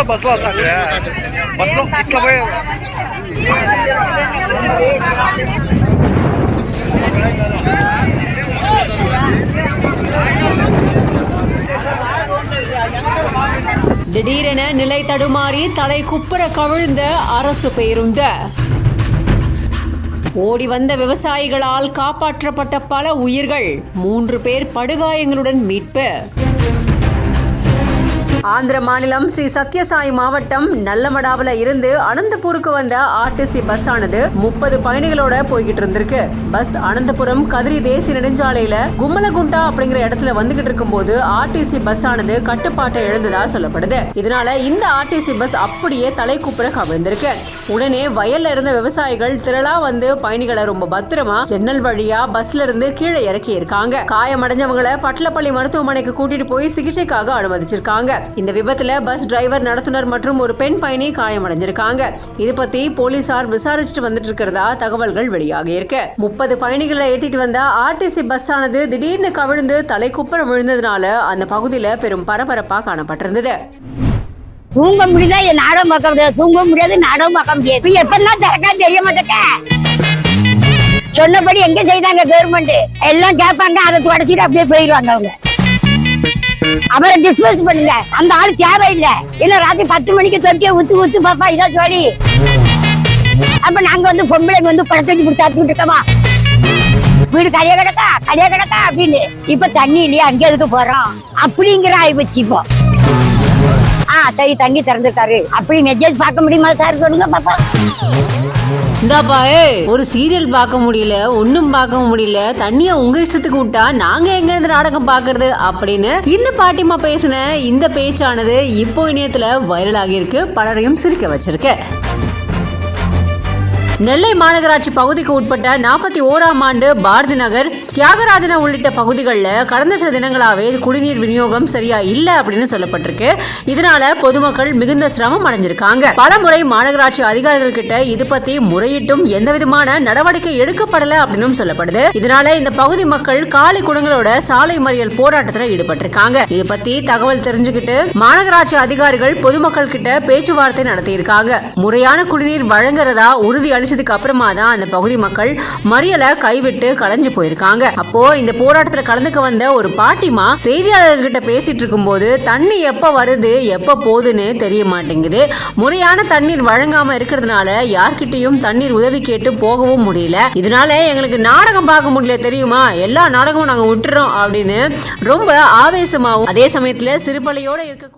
बसला सांगते बसलो इतला वेळ திடீரென நிலை தடுமாறி தலை குப்புற கவிழ்ந்த அரசு பேருந்து. ஓடி வந்த விவசாயிகளால் காப்பாற்றப்பட்ட பல உயிர்கள், 3 பேர் படுகாயங்களுடன் மீட்பு. ஆந்திர மாநிலம் ஸ்ரீ சத்யசாய் மாவட்டம் நல்லமடாவில் இருந்து அனந்தபூருக்கு வந்த ஆர்டிசி பஸ் ஆனது 30 பயணிகளோட போய்கிட்டு இருந்திருக்கு. பஸ் அனந்தபுரம் கதிரி தேசிய நெடுஞ்சாலையில கும்மலகுண்டா அப்படிங்கிற இடத்துல வந்துகிட்டு இருக்கும் போது ஆர்டிசி பஸ் ஆனது கட்டுப்பாட்டை இழந்ததா சொல்லப்படுது. இதனால இந்த ஆர்டிசி பஸ் அப்படியே தலைக்குப்புற கவிழ்ந்திருக்கு. உடனே வயல்ல இருந்த விவசாயிகள் திரளா வந்து பயணிகளை ரொம்ப பத்திரமா ஜன்னல் வழியா பஸ்ல இருந்து கீழே இறக்கி இருக்காங்க. காயமடைஞ்சவங்களை பட்லப்பள்ளி மருத்துவமனைக்கு கூட்டிட்டு போய் சிகிச்சைக்காக அனுமதிச்சிருக்காங்க. இந்த விபத்துல பஸ் டிரைவர், நடத்துனர் மற்றும் ஒரு பெண் பயணி காயமடைஞ்சிருக்காங்க. இது பத்தி போலீசார் விசாரிச்சுட்டு வந்துட்டு இருக்கிறதா தகவல்கள் வெளியாகி இருக்கு. 30 பயணிகளை ஏத்திட்டு வந்த ஆர்டிசி பஸ் ஆனது திடீர்னு கவிழ்ந்து தலைக்குப்புற விழுந்ததுனால அந்த பகுதியில பெரும் பரபரப்பா காணப்பட்டிருந்தது. தூங்க முடியல, நாடகம் பார்க்க முடியாது, தூங்க முடியாது, நாடகம் பார்க்க முடியாது. எப்பெல்லாம் திறக்கா தெரிய மாட்டேங்க. சொன்னபடி எங்க செய்தாங்க கவர்மெண்ட் எல்லாம் கேட்பாங்க, அதை தொடச்சிட்டு அப்படியே போயிடுவாங்க. அவங்க அவரை டிஸ்போஸ் பண்ணுங்க, அந்த ஆள் தேவையில்லை. இல்ல ராத்திரி 10 மணிக்கு தொட்டிய ஊத்து பாப்பா இதான் சொல்லி அப்ப நாங்க வந்து பொம்பளைங்க வந்து பழத்தொட்டி கொடுத்தாத்துட்டு இருக்கோமா, வீடு கரையா கிடக்கா அப்படின்னு. இப்ப தண்ணி இல்லையா, அங்கே எதுக்கு போறோம் அப்படிங்கிற ஆயிப்போச்சு. இப்போ சரி தண்ணி திறந்துருக்காரு அப்படி மெசேஜ் பார்க்க முடியுமா சார், சொல்லுங்க பாப்பா. இந்தாப்பா, ஒரு சீரியல் பார்க்க முடியல, ஒன்னும் பார்க்க முடியல, தண்ணிய உங்க இஷ்டத்துக்கு விட்டா நாங்க எங்க இருந்து நாடகம் பாக்குறது அப்படின்னு இந்த பாட்டிமா பேசின இந்த பேச்சானது இப்போ இணையத்துல வைரல் ஆகியிருக்கு. பலரையும் சிரிக்க வச்சிருக்கு. நெல்லை மாநகராட்சி பகுதிக்கு உட்பட்ட 41ஆம் ஆண்டு பாரதி நகர், தியாகராஜன உள்ளிட்ட பகுதிகளில் கடந்த சில தினங்களாவே குடிநீர் விநியோகம் சரியா இல்ல அப்படின்னு சொல்லப்பட்டிருக்கு. இதனால பொதுமக்கள் மிகுந்த சிரமம் அடைஞ்சிருக்காங்க. பல முறை மாநகராட்சி அதிகாரிகள் கிட்ட இது பத்தி முறையிட்டும் எந்த விதமான நடவடிக்கை எடுக்கப்படல அப்படின்னு சொல்லப்படுது. இதனால இந்த பகுதி மக்கள் காலி குடங்களோட சாலை மறியல் போராட்டத்தில் ஈடுபட்டிருக்காங்க. இது பத்தி தகவல் தெரிஞ்சுக்கிட்டு மாநகராட்சி அதிகாரிகள் பொதுமக்கள் கிட்ட பேச்சுவார்த்தை நடத்தியிருக்காங்க. முறையான குடிநீர் வழங்குறதா உறுதி அளிச்சதுக்கு அப்புறமா தான் அந்த பகுதி மக்கள் மறியலை கைவிட்டு கலைஞ்சு போயிருக்காங்க. அப்போ இந்த போராட்டத்தில் கலந்துக்க வந்த ஒரு பாட்டிமா செய்தியாளர்கிட்ட பேசிட்டு இருக்கும் போது தண்ணி எப்ப வருது எப்ப போகுதுன்னு தெரிய மாட்டேங்குது, முறையான தண்ணீர் வழங்காம இருக்கிறதுனால யார்கிட்டையும் தண்ணீர் உதவி கேட்டு போகவும் முடியல, இதனால எங்களுக்கு நாடகம் பார்க்க முடியல தெரியுமா, எல்லா நாடகமும் நாங்க விட்டுறோம் அப்படின்னு ரொம்ப ஆவேசமாகவும் அதே சமயத்துல சிறுபலையோட இருக்க